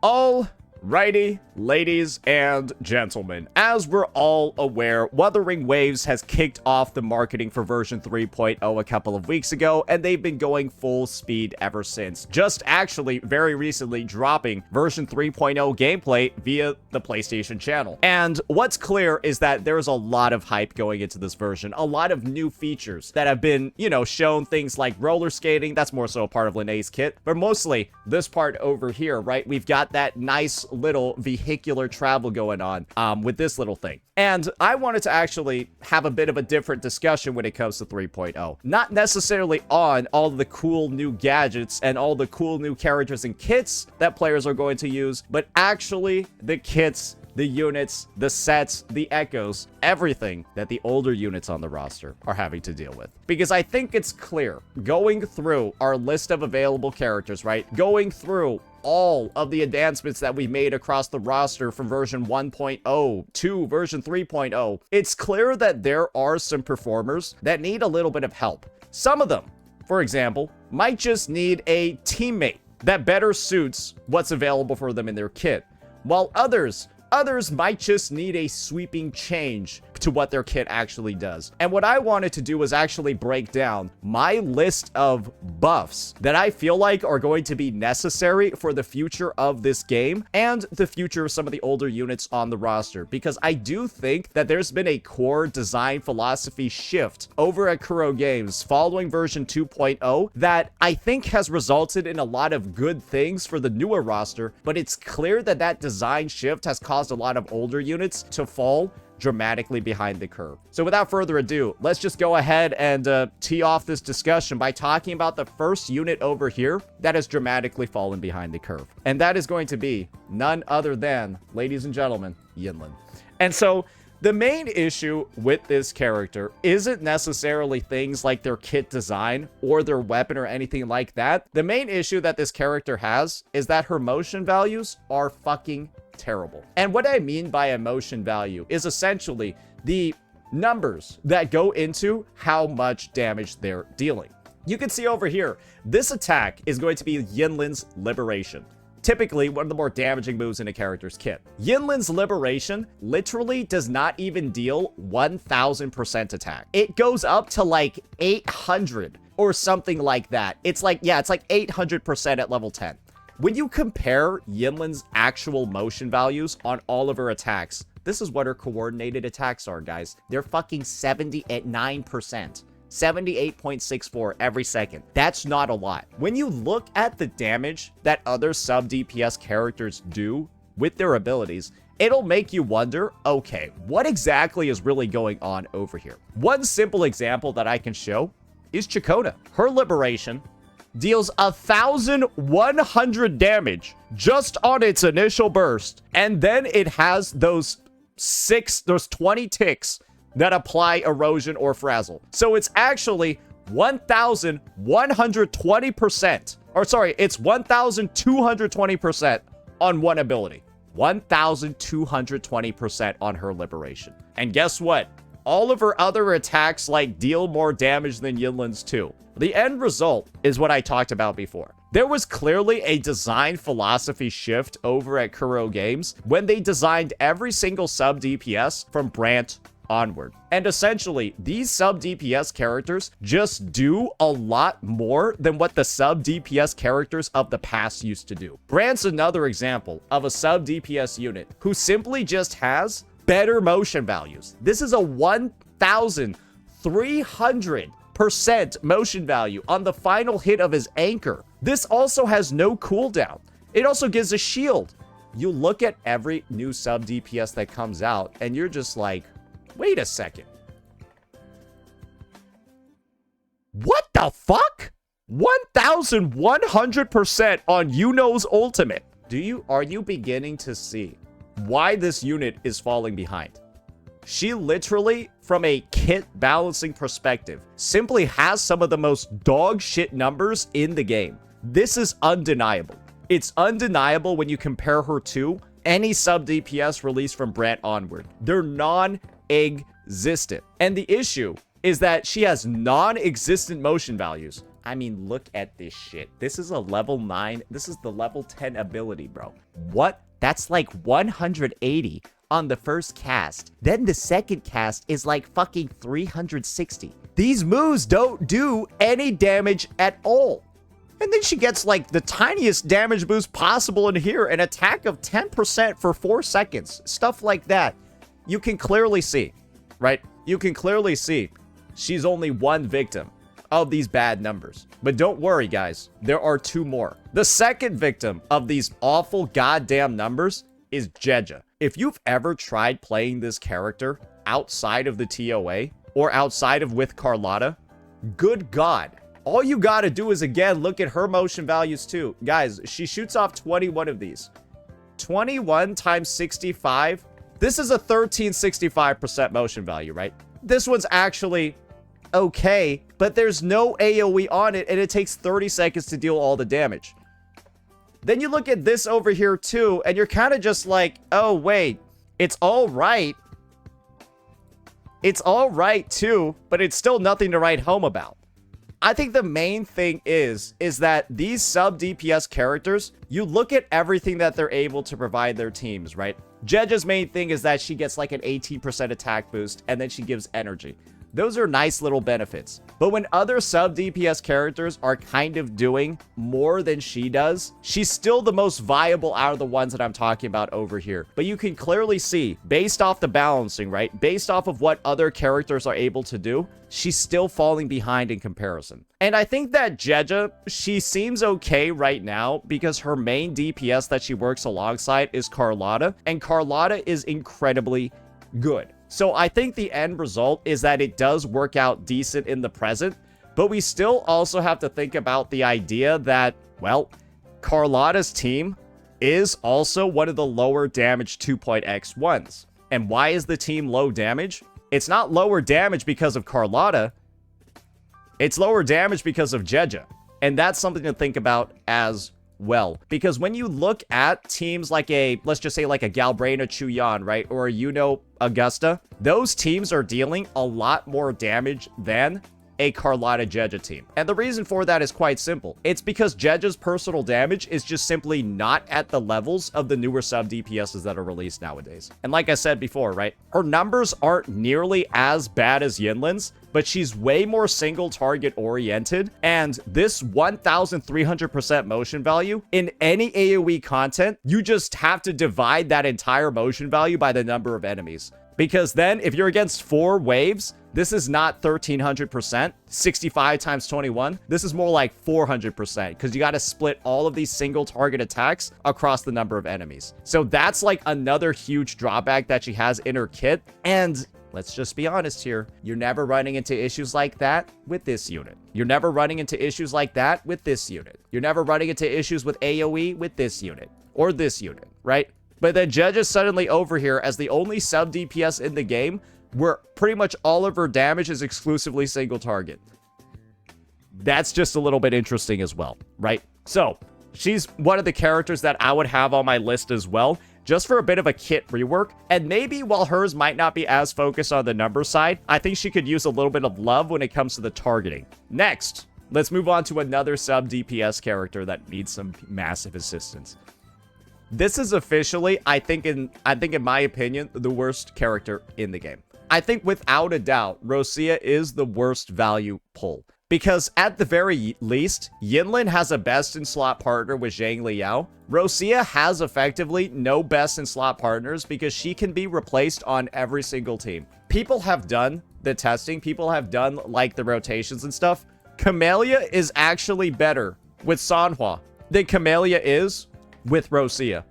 Alrighty, ladies and gentlemen, as we're all aware, Wuthering Waves has kicked off the marketing for version 3.0 a couple of weeks ago, and they've been going full speed ever since. Just actually very recently dropping version 3.0 gameplay via the PlayStation channel. And what's clear is that there's a lot of hype going into this version, a lot of new features that have been, shown, things like roller skating. That's more so a part of Linnea's kit, but mostly this part over here, right? We've got that nice little vehicular travel going on with this little thing. And I wanted to actually have a bit of a different discussion when it comes to 3.0. Not necessarily on all of the cool new gadgets and all the cool new characters and kits that players are going to use, but actually the kits, the units, the sets, the echoes, everything that the older units on the roster are having to deal with. Because I think it's clear, going through our list of available characters, right? Going through all of the advancements that we made across the roster from version 1.0 to version 3.0, it's clear that there are some performers that need a little bit of help. Some of them, for example, might just need a teammate that better suits what's available for them in their kit, while others might just need a sweeping change to what their kit actually does. And what I wanted to do was actually break down my list of buffs that I feel like are going to be necessary for the future of this game and the future of some of the older units on the roster, because I do think that there's been a core design philosophy shift over at Kuro Games following version 2.0 that I think has resulted in a lot of good things for the newer roster, but it's clear that that design shift has caused a lot of older units to fall dramatically behind the curve. So without further ado, let's just go ahead and tee off this discussion by talking about the first unit over here that has dramatically fallen behind the curve. And that is going to be none other than, ladies and gentlemen, Yinlin. And so the main issue with this character isn't necessarily things like their kit design or their weapon or anything like that. The main issue that this character has is that her motion values are fucking terrible. And what I mean by emotion value is essentially the numbers that go into how much damage they're dealing. You can see over here, this attack is going to be Yinlin's Liberation. Typically, one of the more damaging moves in a character's kit. Yinlin's Liberation literally does not even deal 1000% attack. It goes up to like 800 or something like that. It's like 800% at level 10. When you compare Yinlin's actual motion values on all of her attacks, this is what her coordinated attacks are, guys. They're fucking 79%. 78.64 every second. That's not a lot. When you look at the damage that other sub-DPS characters do with their abilities, it'll make you wonder, okay, what exactly is really going on over here? One simple example that I can show is Chakota. Her Liberation deals 1,100 damage just on its initial burst, and then it has those 20 ticks that apply erosion or frazzle. So it's actually 1,120%, or sorry, it's 1,220% on one ability. 1,220% on her Liberation. And guess what? All of her other attacks deal more damage than Yinlin's too. The end result is what I talked about before. There was clearly a design philosophy shift over at Kuro Games when they designed every single sub-DPS from Brant onward. And essentially, these sub-DPS characters just do a lot more than what the sub-DPS characters of the past used to do. Brant's another example of a sub-DPS unit who simply just has better motion values. This is a 1,300% motion value on the final hit of his anchor. This also has no cooldown. It also gives a shield. You look at every new sub DPS that comes out and you're just like, wait a second. What the fuck? 1,100% on Yuno's ultimate. Are you beginning to see why this unit is falling behind? She literally, from a kit balancing perspective, simply has some of the most dog shit numbers in the game. This is undeniable. It's undeniable when you compare her to any sub DPS released from Brant onward. They're non-existent. And the issue is that she has non-existent motion values. I mean, look at this shit. This is a level 9. This is the level 10 ability, bro. What? That's like 180 on the first cast. Then the second cast is like fucking 360. These moves don't do any damage at all. And then she gets like the tiniest damage boost possible in here, an attack of 10% for 4 seconds. Stuff like that. You can clearly see, right? You can clearly see she's only one victim of these bad numbers. But don't worry, guys. There are 2 more. The second victim of these awful goddamn numbers is Jeda. If you've ever tried playing this character outside of the TOA or outside of with Carlotta, good God. All you gotta do is, again, look at her motion values too. Guys, she shoots off 21 of these. 21 times 65. This is a 1365% motion value, right? This one's actually okay, but there's no AoE on it, and it takes 30 seconds to deal all the damage. Then you look at this over here too, and you're kind of just like, oh, wait, it's all right. It's all right too, but it's still nothing to write home about. I think the main thing is that these sub DPS characters, you look at everything that they're able to provide their teams, right? Jeda's main thing is that she gets like an 18% attack boost, and then she gives energy. Those are nice little benefits. But when other sub DPS characters are kind of doing more than she does, she's still the most viable out of the ones that I'm talking about over here. But you can clearly see, based off the balancing, right? Based off of what other characters are able to do, she's still falling behind in comparison. And I think that Jeda, she seems okay right now because her main DPS that she works alongside is Carlotta, and Carlotta is incredibly good. So I think the end result is that it does work out decent in the present, but we still also have to think about the idea that, well, Carlotta's team is also one of the lower damage 2.x ones. And why is the team low damage? It's not lower damage because of Carlotta. It's lower damage because of Jeda. And that's something to think about as well. Because when you look at teams like let's just say like a Galbraina Chuyan, right? Or a Yuno Augusta, those teams are dealing a lot more damage than a Carlotta Jeda team. And the reason for that is quite simple. It's because Jeda's personal damage is just simply not at the levels of the newer sub DPSs that are released nowadays. And like I said before, right? Her numbers aren't nearly as bad as Yinlin's, but she's way more single target oriented. And this 1300% motion value in any AoE content, you just have to divide that entire motion value by the number of enemies. Because then if you're against 4 waves, this is not 1300%, 65 times 21. This is more like 400% because you got to split all of these single target attacks across the number of enemies. So that's like another huge drawback that she has in her kit. And let's just be honest here. You're never running into issues like that with this unit. You're never running into issues like that with this unit. You're never running into issues with AoE with this unit or this unit, right? But then Jeda's suddenly over here as the only sub DPS in the game where pretty much all of her damage is exclusively single target. That's just a little bit interesting as well, right? So, she's one of the characters that I would have on my list as well, just for a bit of a kit rework. And maybe while hers might not be as focused on the number side, I think she could use a little bit of love when it comes to the targeting. Next, let's move on to another sub DPS character that needs some massive assistance. This is officially, I think in my opinion, the worst character in the game. I think without a doubt, Roccia is the worst value pull. Because at the very least, Yinlin has a best-in-slot partner with Xiangli Yao. Roccia has effectively no best-in-slot partners because she can be replaced on every single team. People have done the testing. People have done, like, the rotations and stuff. Camellya is actually better with Sanhua than Camellya is with Roccia.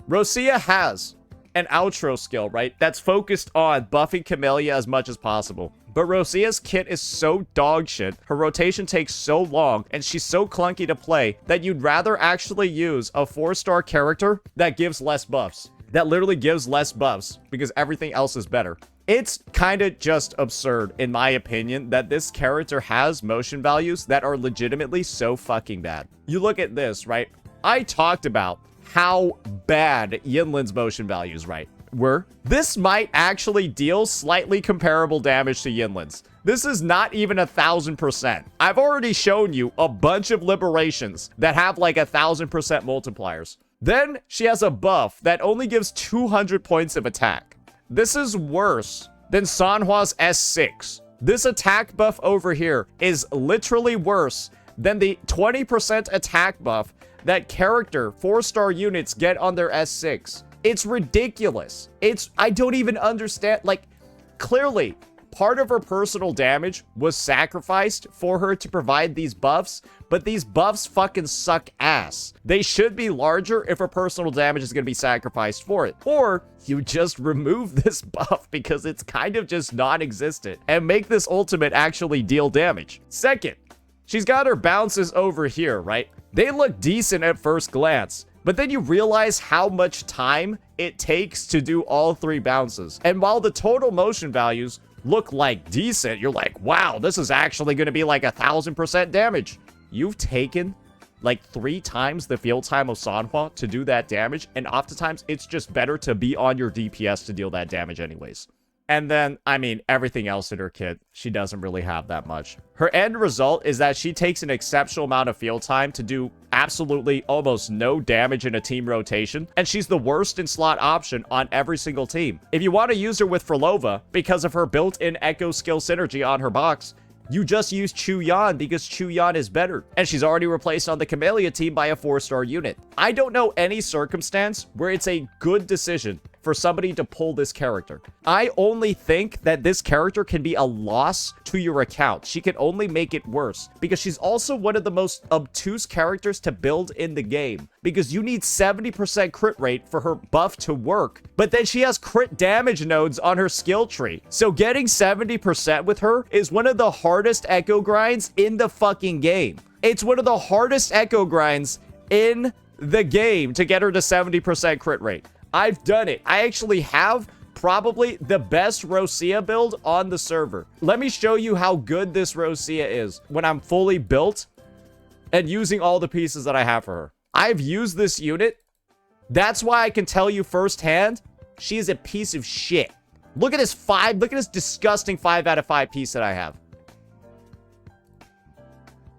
Roccia has an outro skill, right? That's focused on buffing Camellya as much as possible. But Roscia's kit is so dog shit, her rotation takes so long, and she's so clunky to play that you'd rather actually use a 4-star character that gives less buffs. That literally gives less buffs because everything else is better. It's kind of just absurd, in my opinion, that this character has motion values that are legitimately so fucking bad. You look at this, right? I talked about how bad Yinlin's motion values, right, were. This might actually deal slightly comparable damage to Yinlin's. This is not even 1,000%. I've already shown you a bunch of liberations that have like 1,000% multipliers. Then she has a buff that only gives 200 points of attack. This is worse than Sanhua's S6. This attack buff over here is literally worse than the 20% attack buff that character 4-star units get on their S6. It's ridiculous. I don't even understand. Like, clearly, part of her personal damage was sacrificed for her to provide these buffs, but these buffs fucking suck ass. They should be larger if her personal damage is going to be sacrificed for it. Or you just remove this buff because it's kind of just non-existent and make this ultimate actually deal damage. Second, she's got her bounces over here, right? They look decent at first glance, but then you realize how much time it takes to do all 3 bounces. And while the total motion values look like decent, you're like, wow, this is actually going to be like 1,000% damage. You've taken like 3 times the field time of Sanhua to do that damage, and oftentimes it's just better to be on your DPS to deal that damage anyways. And then, I mean, everything else in her kit, she doesn't really have that much. Her end result is that she takes an exceptional amount of field time to do absolutely almost no damage in a team rotation, and she's the worst in slot option on every single team. If you want to use her with Frolova, because of her built-in Echo skill synergy on her box, you just use Chu Yan because Chu Yan is better, and she's already replaced on the Camellya team by a 4-star unit. I don't know any circumstance where it's a good decision for somebody to pull this character. I only think that this character can be a loss to your account. She can only make it worse because she's also one of the most obtuse characters to build in the game, because you need 70% crit rate for her buff to work, but then she has crit damage nodes on her skill tree. So getting 70% with her is one of the hardest echo grinds in the fucking game. It's one of the hardest echo grinds in the game to get her to 70% crit rate. I've done it. I actually have probably the best Roccia build on the server. Let me show you how good this Roccia is when I'm fully built and using all the pieces that I have for her. I've used this unit. That's why I can tell you firsthand, she is a piece of shit. Look at this disgusting 5 out of 5 piece that I have.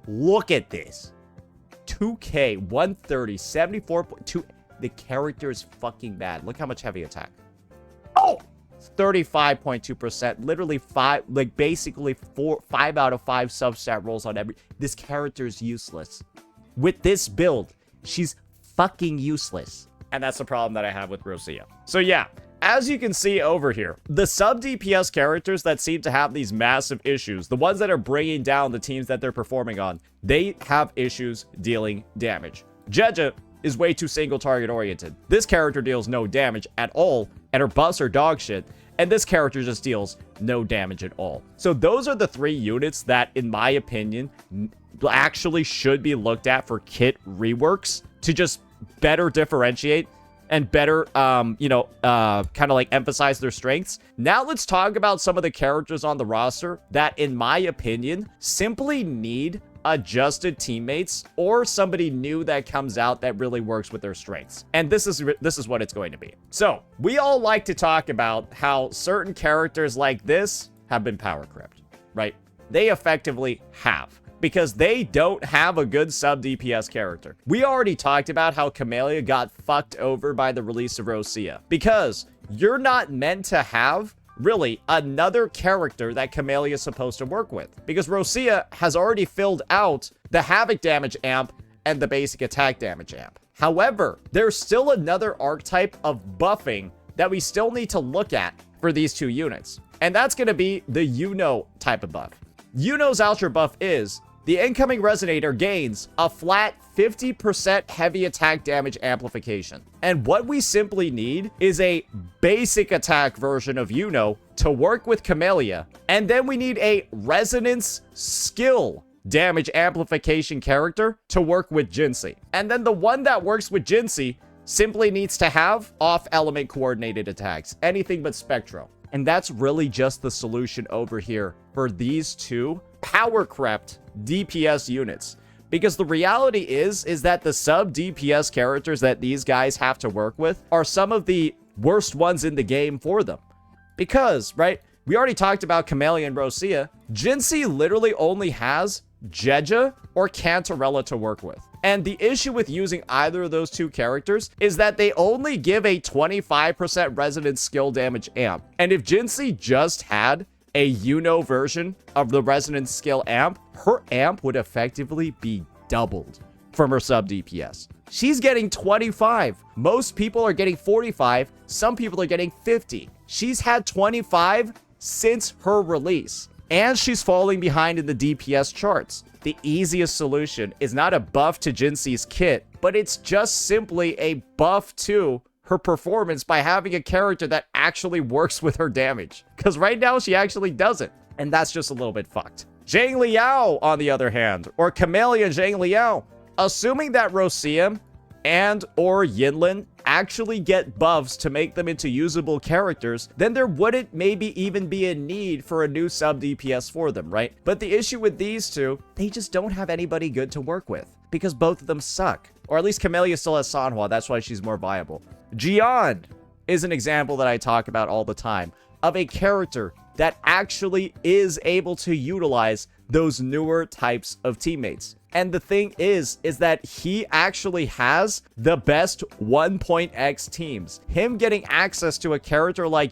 Look at this. 2K, 130, 74.2. The character is fucking bad. Look how much heavy attack. Oh! 35.2%. Literally 5 out of 5 substat rolls on every... This character is useless. With this build, she's fucking useless. And that's the problem that I have with Roccia. So yeah, as you can see over here, the sub-DPS characters that seem to have these massive issues, the ones that are bringing down the teams that they're performing on, they have issues dealing damage. Jeda is way too single target oriented. This character deals no damage at all, and her buffs are dog shit, and this character just deals no damage at all. So those are the 3 units that, in my opinion, actually should be looked at for kit reworks to just better differentiate and better, kind of like emphasize their strengths. Now let's talk about some of the characters on the roster that, in my opinion, simply need adjusted teammates or somebody new that comes out that really works with their strengths. And this is what it's going to be. So we all like to talk about how certain characters like this have been power crept, right? They effectively have, because they don't have a good sub DPS character. We already talked about how Camellya got fucked over by the release of Roccia, because you're not meant to have really another character that Camellya is supposed to work with, because Roccia has already filled out the Havoc damage amp and the basic attack damage amp. However, there's still another archetype of buffing that we still need to look at for these 2 units, and that's going to be the Yuno type of buff. Yuno's ultra buff is the incoming resonator gains a flat 50% heavy attack damage amplification. And what we simply need is a basic attack version of Yuno to work with Camellya. And then we need a resonance skill damage amplification character to work with Jinhsi. And then the one that works with Jinhsi simply needs to have off-element coordinated attacks, anything but Spectro. And that's really just the solution over here for these 2 power crept DPS units. Because the reality is that the sub DPS characters that these guys have to work with are some of the worst ones in the game for them. Because, right, We already talked about Camellya and Roccia. Jinhsi literally only has Jeda or Cantarella to work with. And the issue with using either of those two characters is that they only give a 25% resonance skill damage amp. And if Jinhsi just had a version of the resonance skill amp, her amp would effectively be doubled from her sub DPS. She's getting 25. Most people are getting 45. Some people are getting 50. She's had 25 since her release. And she's falling behind in the DPS charts. The easiest solution is not a buff to Jinhsi's kit, but it's just simply a buff to her performance by having a character that actually works with her damage. Because right now she actually doesn't. And that's just a little bit fucked. Xiangli Yao, on the other hand, or Camellya Xiangli Yao, assuming that Roccia and or Yinlin actually get buffs to make them into usable characters, then there wouldn't maybe even be a need for a new sub DPS for them, right? But the issue with these two, they just don't have anybody good to work with because both of them suck. Or at least Camellya still has Sanhua, that's why she's more viable. Jian is an example that I talk about all the time of a character that actually is able to utilize those newer types of teammates. And the thing is that he actually has the best 1.x teams. Him getting access to a character like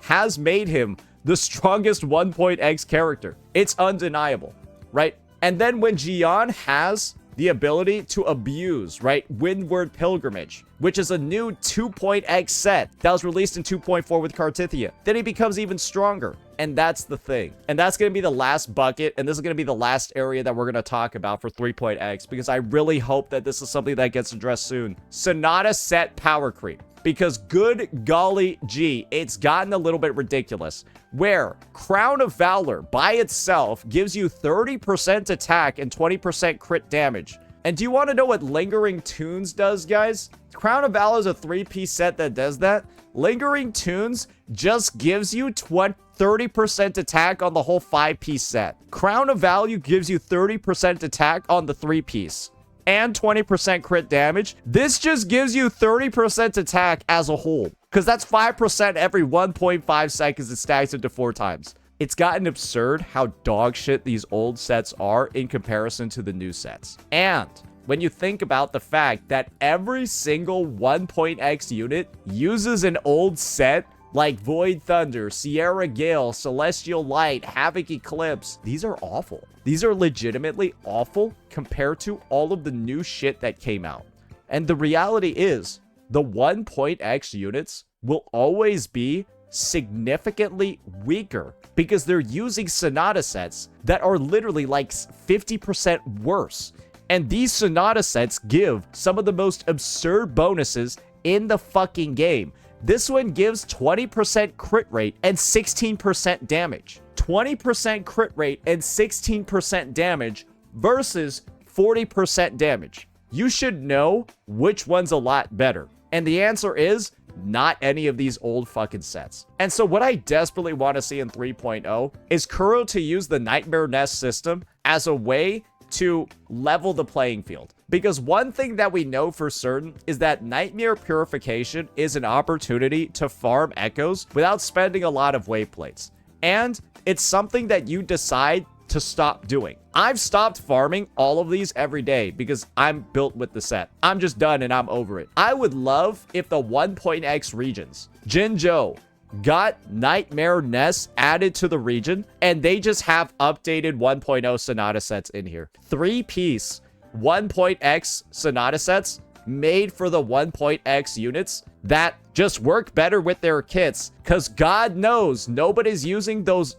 has made him the strongest 1.x character. It's undeniable, right? And then when Jian has the ability to abuse, right, Windward Pilgrimage, which is a new 2.x set that was released in 2.4 with Kartithia, then he becomes even stronger. And that's the thing. And that's going to be the last bucket, and this is going to be the last area that we're going to talk about for 3.x, because I really hope that this is something that gets addressed soon. Sonata set power creep. Because good golly gee, it's gotten a little bit ridiculous. Where Crown of Valor by itself gives you 30% attack and 20% crit damage. And do you want to know what Lingering Tunes does, guys? Crown of Valor is a 3-piece set that does that. Lingering Tunes just gives you 30% attack on the whole 5-piece set. Crown of Value gives you 30% attack on the 3-piece. And 20% crit damage. This just gives you 30% attack as a whole. Because that's 5% every 1.5 seconds. It stacks into 4 times. It's gotten absurd how dog shit these old sets are in comparison to the new sets. And when you think about the fact that every single 1.x unit uses an old set like Void Thunder, Sierra Gale, Celestial Light, Havoc Eclipse. These are awful. These are legitimately awful compared to all of the new shit that came out. And the reality is, the 1.x units will always be significantly weaker because they're using Sonata sets that are literally like 50% worse. And these Sonata sets give some of the most absurd bonuses in the fucking game. This one gives 20% crit rate and 16% damage. 20% crit rate and 16% damage versus 40% damage. You should know which one's a lot better. And the answer is not any of these old fucking sets. And so what I desperately want to see in 3.0 is Kuro to use the Nightmare Nest system as a way to level the playing field. Because one thing that we know for certain is that Nightmare Purification is an opportunity to farm echoes without spending a lot of wave plates. And it's something that you decide to stop doing. I've stopped farming all of these every day because I'm built with the set. I'm just done and I'm over it. I would love if the 1.x regions, Jinzhou, got Nightmare Nests added to the region and they just have updated 1.0 Sonata sets in here. 3-piece 1.x Sonata sets made for the 1.x units that just work better with their kits, because God knows nobody's using those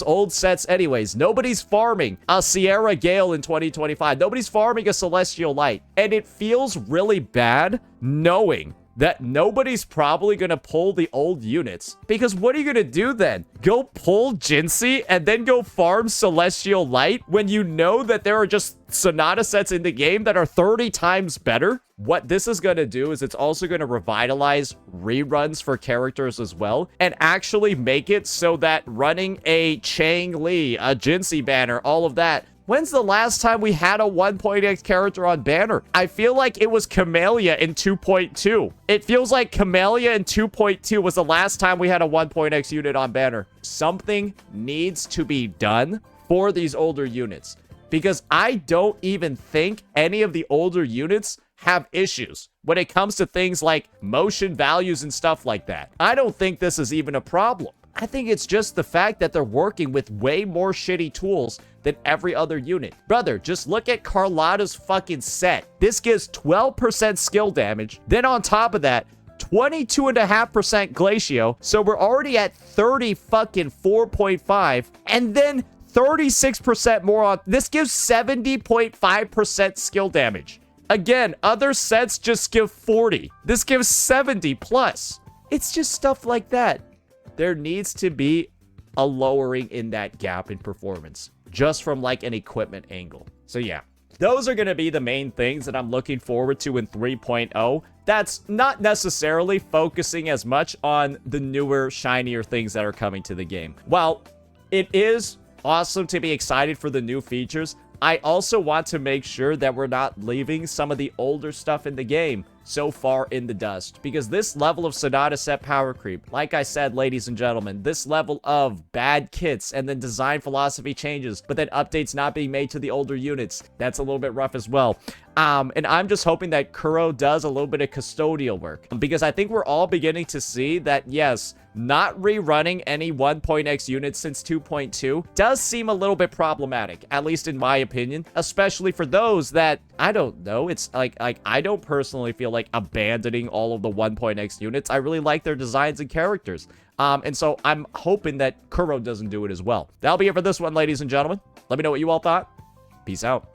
old sets anyways. Nobody's farming a Sierra Gale in 2025. Nobody's farming a Celestial Light. And it feels really bad knowing that nobody's probably gonna pull the old units. Because what are you gonna do then? Go pull Jinhsi and then go farm Celestial Light when you know that there are just Sonata sets in the game that are 30 times better? What this is gonna do is it's also gonna revitalize reruns for characters as well, and actually make it so that running a Xiangli, a Jinhsi banner, all of that When's the last time we had a 1.x character on banner? I feel like it was Camellya in 2.2. It feels like Camellya in 2.2 was the last time we had a 1.x unit on banner. Something needs to be done for these older units, because I don't even think any of the older units have issues when it comes to things like motion values and stuff like that. I don't think this is even a problem. I think it's just the fact that they're working with way more shitty tools than every other unit. Brother, just look at Carlotta's fucking set. This gives 12% skill damage. Then on top of that, 22.5% glacio. So we're already at 30 fucking 4.5. And then 36% more on... This gives 70.5% skill damage. Again, other sets just give 40. This gives 70 plus. It's just stuff like that. There needs to be a lowering in that gap in performance, just from like an equipment angle. So yeah, those are going to be the main things that I'm looking forward to in 3.0. That's not necessarily focusing as much on the newer, shinier things that are coming to the game. While it is awesome to be excited for the new features, I also want to make sure that we're not leaving some of the older stuff in the game so far in the dust, because this level of Sonata set power creep, like I said, ladies and gentlemen, this level of bad kits and then design philosophy changes, but then updates not being made to the older units, that's a little bit rough as well. And I'm just hoping that Kuro does a little bit of custodial work, because I think we're all beginning to see that, yes, not rerunning any 1.x units since 2.2 does seem a little bit problematic, at least in my opinion, especially for those that, I don't know, it's like I don't personally feel like abandoning all of the 1.x units. I really like their designs and characters. And so I'm hoping that Kuro doesn't do it as well. That'll be it for this one, ladies and gentlemen. Let me know what you all thought. Peace out.